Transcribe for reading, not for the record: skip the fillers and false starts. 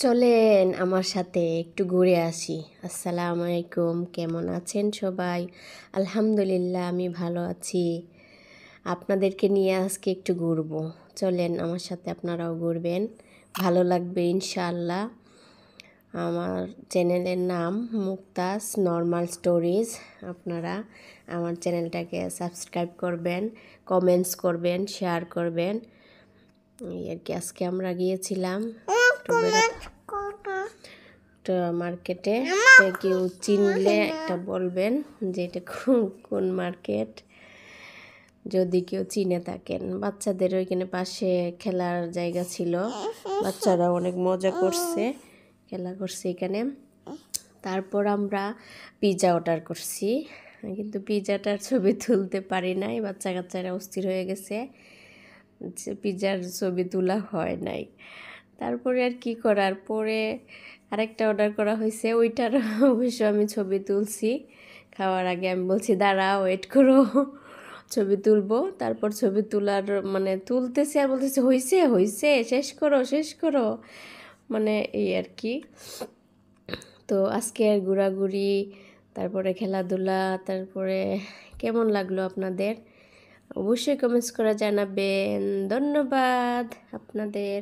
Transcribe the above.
চলেন আমার সাথে একটু ঘুরে আসি। আসসালামু আলাইকুম, কেমন আছেন সবাই? আলহামদুলিল্লাহ আমি ভালো আছি। আপনাদেরকে নিয়ে আজকে একটু ঘুরবো। চলেন আমার সাথে, আপনারাও ঘুরবেন, ভালো লাগবে ইনশাআল্লাহ। আমার চ্যানেলের নাম মুক্তাজ নর্মাল স্টোরিজ। আপনারা আমার চ্যানেলটাকে সাবস্ক্রাইব করবেন, কমেন্টস করবেন, শেয়ার করবেন। এই আর কি। আজকে আমরা গিয়েছিলাম মার্কেটে। কেউ চিনলে একটা বলবেন যে এটা কোন মার্কেট, যদি কেউ চিনে থাকেন। বাচ্চাদের ওইখানে পাশে খেলার জায়গা ছিল, বাচ্চারা অনেক মজা করছে, খেলা করছে এখানে। তারপর আমরা পিৎজা অর্ডার করছি, কিন্তু পিৎজাটার ছবি তুলতে পারি নাই, বাচ্চা কাচ্চারা অস্থির হয়ে গেছে, পিৎজার ছবি তোলা হয় নাই। তারপরে আর কি করার, পরে আরেকটা অর্ডার করা হয়েছে, ওইটার অবশ্য আমি ছবি তুলছি। খাওয়ার আগে আমি বলছি দাঁড়া, ওয়েট করো, ছবি তুলবো। তারপর ছবি তোলার মানে তুলতেছি আর বলতেছি হয়েছে হয়েছে, শেষ করো শেষ করো, মানে এই আর কি। তো আজকের ঘোরাঘুরি, তারপরে খেলাধুলা, তারপরে কেমন লাগলো আপনাদের অবশ্যই কমেন্টস করে জানাবেন। ধন্যবাদ আপনাদের।